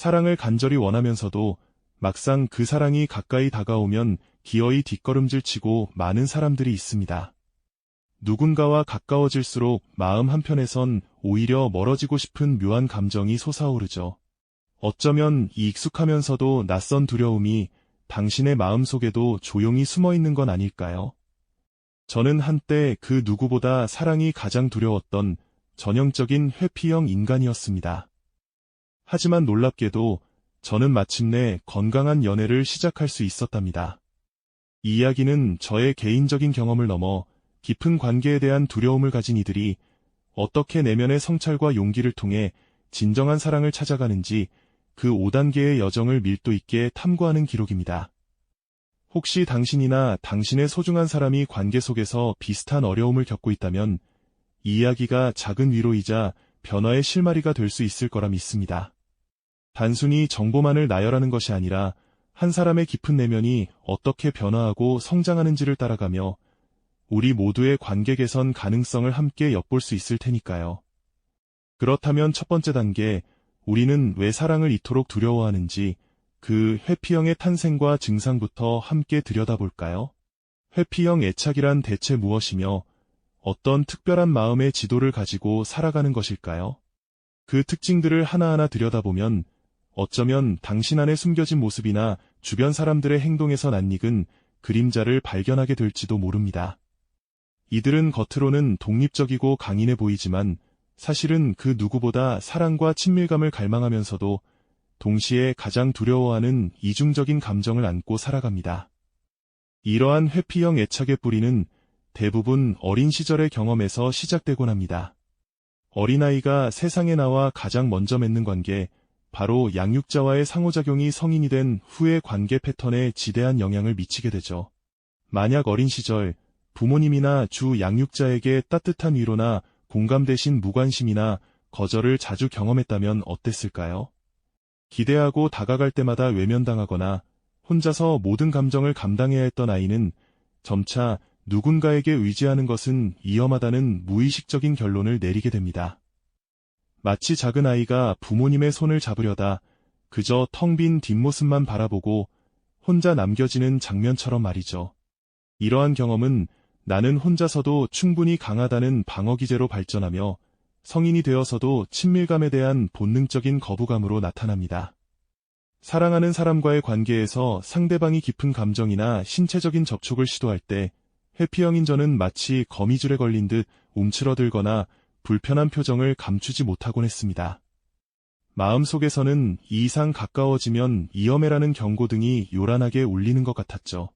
사랑을 간절히 원하면서도 막상 그 사랑이 가까이 다가오면 기어이 뒷걸음질치고 마는 사람들이 있습니다. 누군가와 가까워질수록 마음 한편에선 오히려 멀어지고 싶은 묘한 감정이 솟아오르죠. 어쩌면 이 익숙하면서도 낯선 두려움이 당신의 마음속에도 조용히 숨어 있는 건 아닐까요? 저는 한때 그 누구보다 사랑이 가장 두려웠던 전형적인 회피형 인간이었습니다. 하지만 놀랍게도 저는 마침내 건강한 연애를 시작할 수 있었답니다. 이 이야기는 저의 개인적인 경험을 넘어 깊은 관계에 대한 두려움을 가진 이들이 어떻게 내면의 성찰과 용기를 통해 진정한 사랑을 찾아가는지 그 5단계의 여정을 밀도 있게 탐구하는 기록입니다. 혹시 당신이나 당신의 소중한 사람이 관계 속에서 비슷한 어려움을 겪고 있다면 이 이야기가 작은 위로이자 변화의 실마리가 될 수 있을 거라 믿습니다. 단순히 정보만을 나열하는 것이 아니라 한 사람의 깊은 내면이 어떻게 변화하고 성장하는지를 따라가며 우리 모두의 관계 개선 가능성을 함께 엿볼 수 있을 테니까요. 그렇다면 첫 번째 단계, 우리는 왜 사랑을 이토록 두려워하는지 그 회피형의 탄생과 증상부터 함께 들여다볼까요? 회피형 애착이란 대체 무엇이며 어떤 특별한 마음의 지도를 가지고 살아가는 것일까요? 그 특징들을 하나하나 들여다보면 어쩌면 당신 안에 숨겨진 모습이나 주변 사람들의 행동에서 낯익은 그림자를 발견하게 될지도 모릅니다. 이들은 겉으로는 독립적이고 강인해 보이지만 사실은 그 누구보다 사랑과 친밀감을 갈망하면서도 동시에 가장 두려워하는 이중적인 감정을 안고 살아갑니다. 이러한 회피형 애착의 뿌리는 대부분 어린 시절의 경험에서 시작되곤 합니다. 어린아이가 세상에 나와 가장 먼저 맺는 관계, 바로 양육자와의 상호작용이 성인이 된 후의 관계 패턴에 지대한 영향을 미치게 되죠. 만약 어린 시절 부모님이나 주 양육자에게 따뜻한 위로나 공감 대신 무관심이나 거절을 자주 경험했다면 어땠을까요? 기대하고 다가갈 때마다 외면당하거나 혼자서 모든 감정을 감당해야 했던 아이는 점차 누군가에게 의지하는 것은 위험하다는 무의식적인 결론을 내리게 됩니다. 마치 작은 아이가 부모님의 손을 잡으려다 그저 텅 빈 뒷모습만 바라보고 혼자 남겨지는 장면처럼 말이죠. 이러한 경험은 나는 혼자서도 충분히 강하다는 방어기제로 발전하며 성인이 되어서도 친밀감에 대한 본능적인 거부감으로 나타납니다. 사랑하는 사람과의 관계에서 상대방이 깊은 감정이나 신체적인 접촉을 시도할 때 회피형인 저는 마치 거미줄에 걸린 듯 움츠러들거나 불편한 표정을 감추지 못하곤 했습니다. 마음속에서는 이 이상 가까워지면 위험해라는 경고등이 요란하게 울리는 것 같았죠.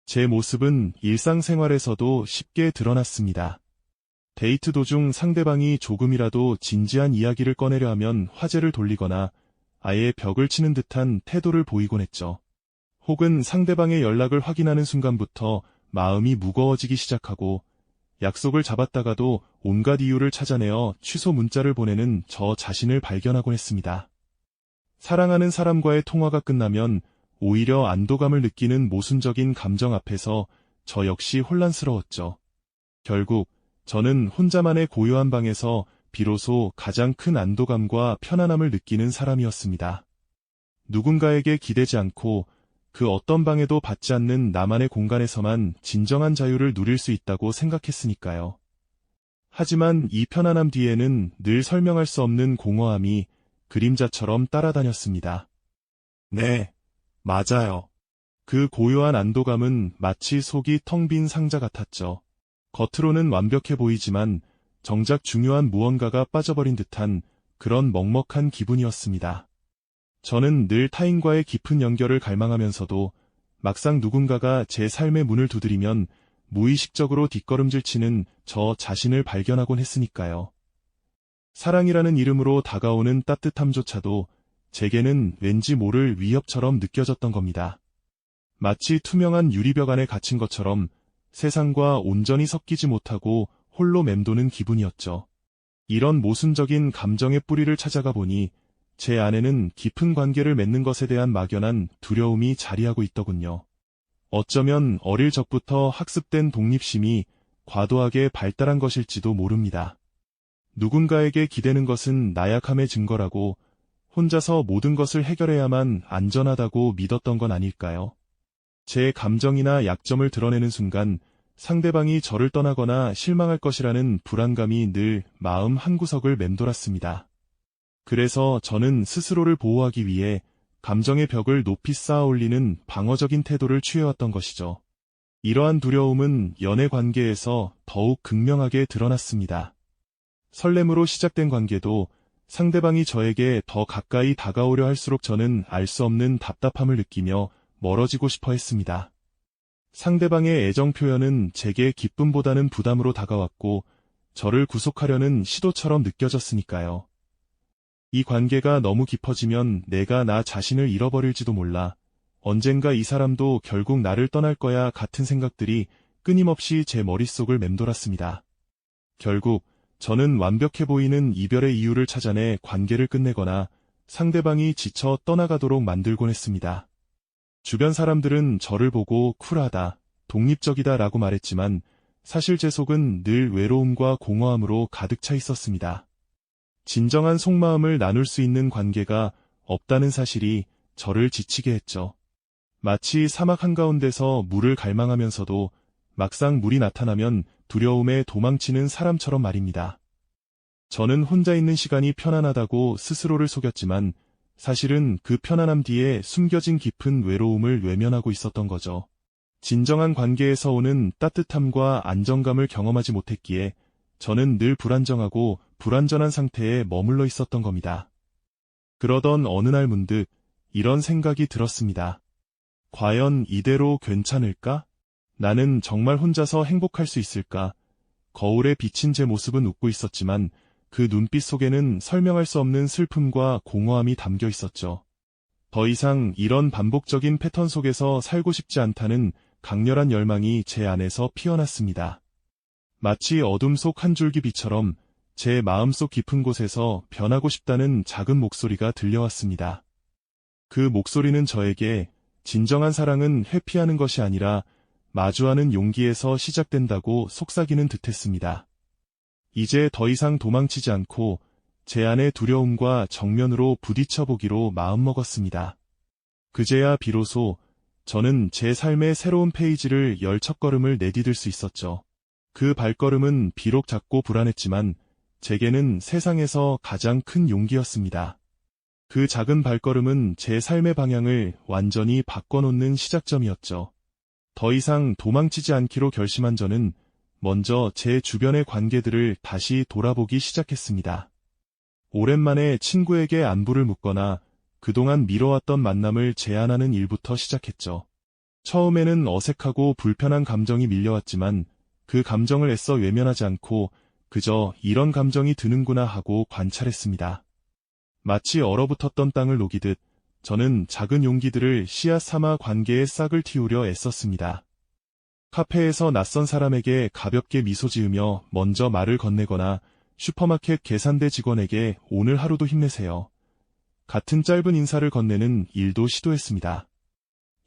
제 모습은 일상생활에서도 쉽게 드러났습니다. 데이트 도중 상대방이 조금이라도 진지한 이야기를 꺼내려 하면 화제를 돌리거나 아예 벽을 치는 듯한 태도를 보이곤 했죠. 혹은 상대방의 연락을 확인하는 순간부터 마음이 무거워지기 시작하고 약속을 잡았다가도 온갖 이유를 찾아내어 취소 문자를 보내는 저 자신을 발견하곤 했습니다. 사랑하는 사람과의 통화가 끝나면 오히려 안도감을 느끼는 모순적인 감정 앞에서 저 역시 혼란스러웠죠. 결국 저는 혼자만의 고요한 방에서 비로소 가장 큰 안도감과 편안함을 느끼는 사람이었습니다. 누군가에게 기대지 않고 그 어떤 방해도 받지 않는 나만의 공간에서만 진정한 자유를 누릴 수 있다고 생각했으니까요. 하지만 이 편안함 뒤에는 늘 설명할 수 없는 공허함이 그림자처럼 따라다녔습니다. 네, 맞아요. 그 고요한 안도감은 마치 속이 텅 빈 상자 같았죠. 겉으로는 완벽해 보이지만 정작 중요한 무언가가 빠져버린 듯한 그런 먹먹한 기분이었습니다. 저는 늘 타인과의 깊은 연결을 갈망하면서도 막상 누군가가 제 삶의 문을 두드리면 무의식적으로 뒷걸음질치는 저 자신을 발견하곤 했으니까요. 사랑이라는 이름으로 다가오는 따뜻함조차도 제게는 왠지 모를 위협처럼 느껴졌던 겁니다. 마치 투명한 유리벽 안에 갇힌 것처럼 세상과 온전히 섞이지 못하고 홀로 맴도는 기분이었죠. 이런 모순적인 감정의 뿌리를 찾아가 보니 제 안에는 깊은 관계를 맺는 것에 대한 막연한 두려움이 자리하고 있더군요. 어쩌면 어릴 적부터 학습된 독립심이 과도하게 발달한 것일지도 모릅니다. 누군가에게 기대는 것은 나약함의 증거라고, 혼자서 모든 것을 해결해야만 안전하다고 믿었던 건 아닐까요? 제 감정이나 약점을 드러내는 순간 상대방이 저를 떠나거나 실망할 것이라는 불안감이 늘 마음 한구석을 맴돌았습니다. 그래서 저는 스스로를 보호하기 위해 감정의 벽을 높이 쌓아 올리는 방어적인 태도를 취해왔던 것이죠. 이러한 두려움은 연애 관계에서 더욱 극명하게 드러났습니다. 설렘으로 시작된 관계도 상대방이 저에게 더 가까이 다가오려 할수록 저는 알 수 없는 답답함을 느끼며 멀어지고 싶어 했습니다. 상대방의 애정 표현은 제게 기쁨보다는 부담으로 다가왔고 저를 구속하려는 시도처럼 느껴졌으니까요. 이 관계가 너무 깊어지면 내가 나 자신을 잃어버릴지도 몰라. 언젠가 이 사람도 결국 나를 떠날 거야 같은 생각들이 끊임없이 제 머릿속을 맴돌았습니다. 결국 저는 완벽해 보이는 이별의 이유를 찾아내 관계를 끝내거나 상대방이 지쳐 떠나가도록 만들곤 했습니다. 주변 사람들은 저를 보고 쿨하다, 독립적이다 라고 말했지만 사실 제 속은 늘 외로움과 공허함으로 가득 차 있었습니다. 진정한 속마음을 나눌 수 있는 관계가 없다는 사실이 저를 지치게 했죠. 마치 사막 한가운데서 물을 갈망하면서도 막상 물이 나타나면 두려움에 도망치는 사람처럼 말입니다. 저는 혼자 있는 시간이 편안하다고 스스로를 속였지만 사실은 그 편안함 뒤에 숨겨진 깊은 외로움을 외면하고 있었던 거죠. 진정한 관계에서 오는 따뜻함과 안정감을 경험하지 못했기에 저는 늘 불안정하고 불완전한 상태에 머물러 있었던 겁니다. 그러던 어느 날 문득 이런 생각이 들었습니다. 과연 이대로 괜찮을까? 나는 정말 혼자서 행복할 수 있을까? 거울에 비친 제 모습은 웃고 있었지만 그 눈빛 속에는 설명할 수 없는 슬픔과 공허함이 담겨 있었죠. 더 이상 이런 반복적인 패턴 속에서 살고 싶지 않다는 강렬한 열망이 제 안에서 피어났습니다. 마치 어둠 속 한 줄기 빛처럼 제 마음속 깊은 곳에서 변하고 싶다는 작은 목소리가 들려왔습니다. 그 목소리는 저에게 진정한 사랑은 회피하는 것이 아니라 마주하는 용기에서 시작된다고 속삭이는 듯했습니다. 이제 더 이상 도망치지 않고 제 안의 두려움과 정면으로 부딪혀보기로 마음먹었습니다. 그제야 비로소 저는 제 삶의 새로운 페이지를 열 첫걸음을 내디딜 수 있었죠. 그 발걸음은 비록 작고 불안했지만 제게는 세상에서 가장 큰 용기였습니다. 그 작은 발걸음은 제 삶의 방향을 완전히 바꿔놓는 시작점이었죠. 더 이상 도망치지 않기로 결심한 저는 먼저 제 주변의 관계들을 다시 돌아보기 시작했습니다. 오랜만에 친구에게 안부를 묻거나 그동안 미뤄왔던 만남을 제안하는 일부터 시작했죠. 처음에는 어색하고 불편한 감정이 밀려왔지만 그 감정을 애써 외면하지 않고 그저 이런 감정이 드는구나 하고 관찰했습니다. 마치 얼어붙었던 땅을 녹이듯 저는 작은 용기들을 씨앗 삼아 관계에 싹을 틔우려 애썼습니다. 카페에서 낯선 사람에게 가볍게 미소 지으며 먼저 말을 건네거나 슈퍼마켓 계산대 직원에게 오늘 하루도 힘내세요. 같은 짧은 인사를 건네는 일도 시도했습니다.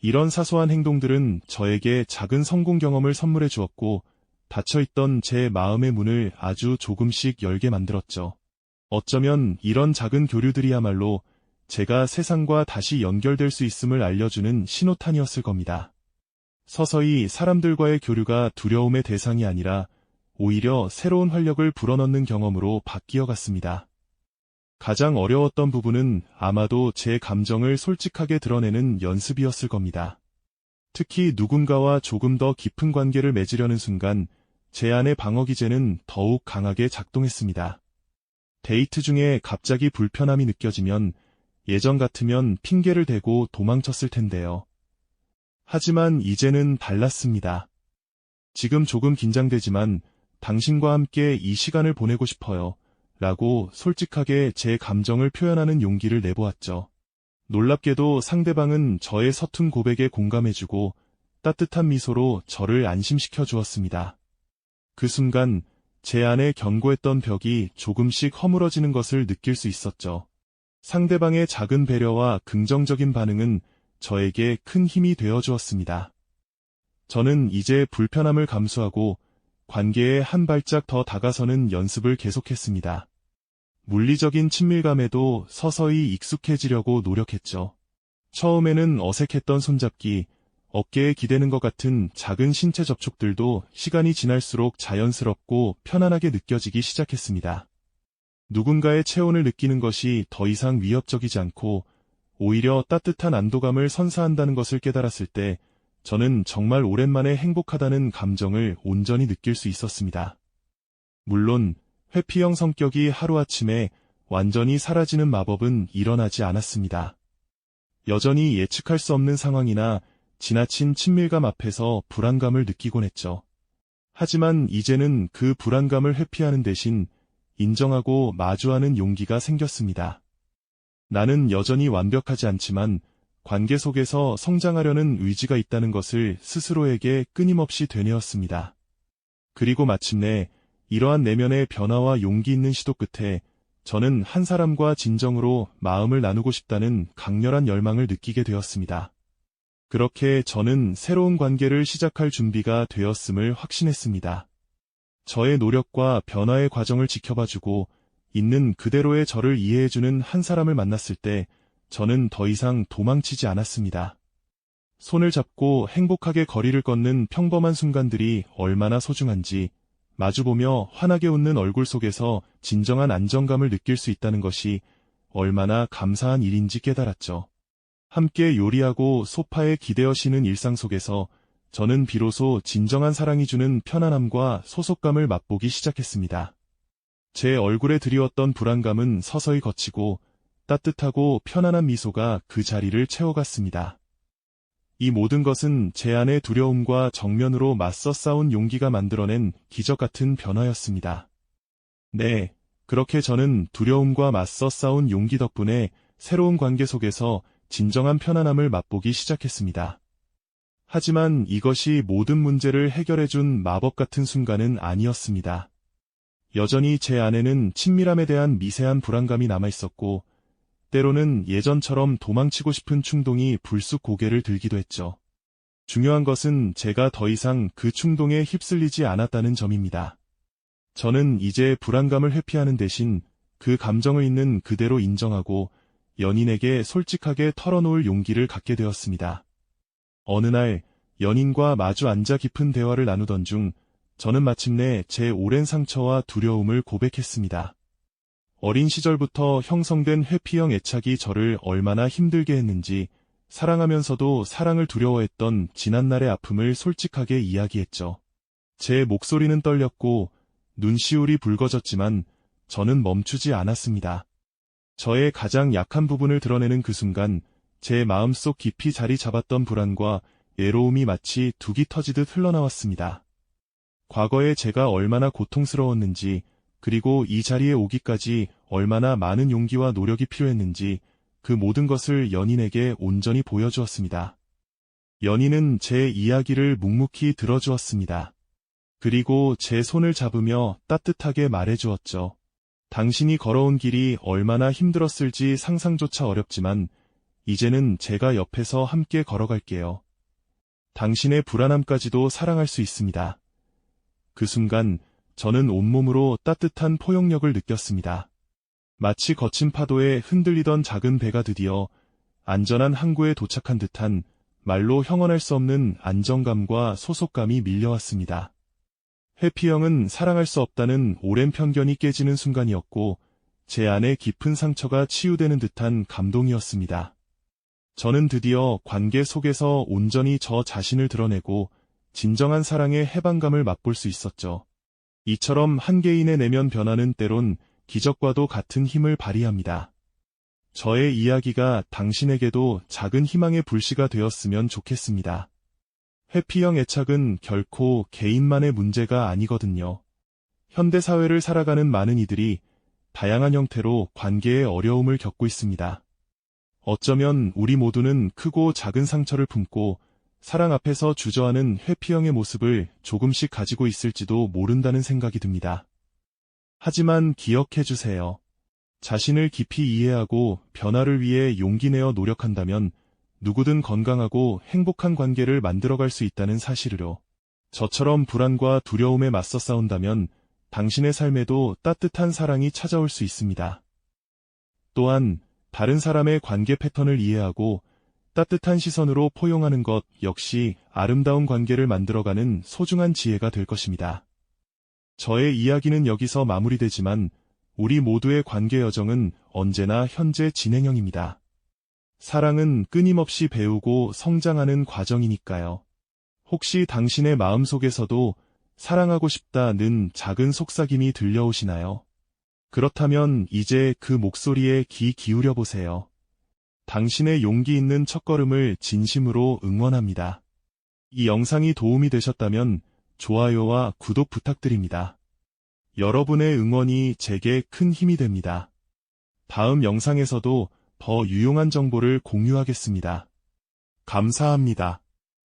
이런 사소한 행동들은 저에게 작은 성공 경험을 선물해 주었고 닫혀있던 제 마음의 문을 아주 조금씩 열게 만들었죠. 어쩌면 이런 작은 교류들이야말로 제가 세상과 다시 연결될 수 있음을 알려주는 신호탄이었을 겁니다. 서서히 사람들과의 교류가 두려움의 대상이 아니라 오히려 새로운 활력을 불어넣는 경험으로 바뀌어 갔습니다. 가장 어려웠던 부분은 아마도 제 감정을 솔직하게 드러내는 연습이었을 겁니다. 특히 누군가와 조금 더 깊은 관계를 맺으려는 순간 제 안의 방어기제는 더욱 강하게 작동했습니다. 데이트 중에 갑자기 불편함이 느껴지면 예전 같으면 핑계를 대고 도망쳤을 텐데요. 하지만 이제는 달랐습니다. 지금 조금 긴장되지만 당신과 함께 이 시간을 보내고 싶어요. 라고 솔직하게 제 감정을 표현하는 용기를 내보았죠. 놀랍게도 상대방은 저의 서툰 고백에 공감해주고 따뜻한 미소로 저를 안심시켜 주었습니다. 그 순간 제 안에 견고했던 벽이 조금씩 허물어지는 것을 느낄 수 있었죠. 상대방의 작은 배려와 긍정적인 반응은 저에게 큰 힘이 되어 주었습니다. 저는 이제 불편함을 감수하고 관계에 한 발짝 더 다가서는 연습을 계속했습니다. 물리적인 친밀감에도 서서히 익숙해지려고 노력했죠. 처음에는 어색했던 손잡기, 어깨에 기대는 것 같은 작은 신체 접촉들도 시간이 지날수록 자연스럽고 편안하게 느껴지기 시작했습니다. 누군가의 체온을 느끼는 것이 더 이상 위협적이지 않고 오히려 따뜻한 안도감을 선사한다는 것을 깨달았을 때 저는 정말 오랜만에 행복하다는 감정을 온전히 느낄 수 있었습니다. 물론 회피형 성격이 하루아침에 완전히 사라지는 마법은 일어나지 않았습니다. 여전히 예측할 수 없는 상황이나 지나친 친밀감 앞에서 불안감을 느끼곤 했죠. 하지만 이제는 그 불안감을 회피하는 대신 인정하고 마주하는 용기가 생겼습니다. 나는 여전히 완벽하지 않지만 관계 속에서 성장하려는 의지가 있다는 것을 스스로에게 끊임없이 되뇌었습니다. 그리고 마침내 이러한 내면의 변화와 용기 있는 시도 끝에 저는 한 사람과 진정으로 마음을 나누고 싶다는 강렬한 열망을 느끼게 되었습니다. 그렇게 저는 새로운 관계를 시작할 준비가 되었음을 확신했습니다. 저의 노력과 변화의 과정을 지켜봐주고 있는 그대로의 저를 이해해주는 한 사람을 만났을 때 저는 더 이상 도망치지 않았습니다. 손을 잡고 행복하게 거리를 걷는 평범한 순간들이 얼마나 소중한지, 마주보며 환하게 웃는 얼굴 속에서 진정한 안정감을 느낄 수 있다는 것이 얼마나 감사한 일인지 깨달았죠. 함께 요리하고 소파에 기대어 쉬는 일상 속에서 저는 비로소 진정한 사랑이 주는 편안함과 소속감을 맛보기 시작했습니다. 제 얼굴에 드리웠던 불안감은 서서히 걷히고 따뜻하고 편안한 미소가 그 자리를 채워갔습니다. 이 모든 것은 제 안의 두려움과 정면으로 맞서 싸운 용기가 만들어낸 기적 같은 변화였습니다. 네, 그렇게 저는 두려움과 맞서 싸운 용기 덕분에 새로운 관계 속에서 진정한 편안함을 맛보기 시작했습니다. 하지만 이것이 모든 문제를 해결해준 마법 같은 순간은 아니었습니다. 여전히 제 안에는 친밀함에 대한 미세한 불안감이 남아있었고, 때로는 예전처럼 도망치고 싶은 충동이 불쑥 고개를 들기도 했죠. 중요한 것은 제가 더 이상 그 충동에 휩쓸리지 않았다는 점입니다. 저는 이제 불안감을 회피하는 대신 그 감정을 있는 그대로 인정하고 연인에게 솔직하게 털어놓을 용기를 갖게 되었습니다. 어느 날 연인과 마주 앉아 깊은 대화를 나누던 중 저는 마침내 제 오랜 상처와 두려움을 고백했습니다. 어린 시절부터 형성된 회피형 애착이 저를 얼마나 힘들게 했는지, 사랑하면서도 사랑을 두려워했던 지난날의 아픔을 솔직하게 이야기했죠. 제 목소리는 떨렸고 눈시울이 붉어졌지만 저는 멈추지 않았습니다. 저의 가장 약한 부분을 드러내는 그 순간 제 마음속 깊이 자리 잡았던 불안과 외로움이 마치 둑이 터지듯 흘러나왔습니다. 과거에 제가 얼마나 고통스러웠는지, 그리고 이 자리에 오기까지 얼마나 많은 용기와 노력이 필요했는지 그 모든 것을 연인에게 온전히 보여주었습니다. 연인은 제 이야기를 묵묵히 들어주었습니다. 그리고 제 손을 잡으며 따뜻하게 말해주었죠. 당신이 걸어온 길이 얼마나 힘들었을지 상상조차 어렵지만 이제는 제가 옆에서 함께 걸어갈게요. 당신의 불안함까지도 사랑할 수 있습니다. 그 순간 저는 온몸으로 따뜻한 포용력을 느꼈습니다. 마치 거친 파도에 흔들리던 작은 배가 드디어 안전한 항구에 도착한 듯한 말로 형언할 수 없는 안정감과 소속감이 밀려왔습니다. 회피형은 사랑할 수 없다는 오랜 편견이 깨지는 순간이었고 제 안에 깊은 상처가 치유되는 듯한 감동이었습니다. 저는 드디어 관계 속에서 온전히 저 자신을 드러내고 진정한 사랑의 해방감을 맛볼 수 있었죠. 이처럼 한 개인의 내면 변화는 때론 기적과도 같은 힘을 발휘합니다. 저의 이야기가 당신에게도 작은 희망의 불씨가 되었으면 좋겠습니다. 회피형 애착은 결코 개인만의 문제가 아니거든요. 현대사회를 살아가는 많은 이들이 다양한 형태로 관계에 어려움을 겪고 있습니다. 어쩌면 우리 모두는 크고 작은 상처를 품고 사랑 앞에서 주저하는 회피형의 모습을 조금씩 가지고 있을지도 모른다는 생각이 듭니다. 하지만 기억해주세요. 자신을 깊이 이해하고 변화를 위해 용기 내어 노력한다면 누구든 건강하고 행복한 관계를 만들어갈 수 있다는 사실으로, 저처럼 불안과 두려움에 맞서 싸운다면 당신의 삶에도 따뜻한 사랑이 찾아올 수 있습니다. 또한 다른 사람의 관계 패턴을 이해하고 따뜻한 시선으로 포용하는 것 역시 아름다운 관계를 만들어가는 소중한 지혜가 될 것입니다. 저의 이야기는 여기서 마무리되지만 우리 모두의 관계 여정은 언제나 현재 진행형입니다. 사랑은 끊임없이 배우고 성장하는 과정이니까요. 혹시 당신의 마음속에서도 사랑하고 싶다는 작은 속삭임이 들려오시나요? 그렇다면 이제 그 목소리에 귀 기울여 보세요. 당신의 용기 있는 첫걸음을 진심으로 응원합니다. 이 영상이 도움이 되셨다면 좋아요와 구독 부탁드립니다. 여러분의 응원이 제게 큰 힘이 됩니다. 다음 영상에서도 더 유용한 정보를 공유하겠습니다. 감사합니다.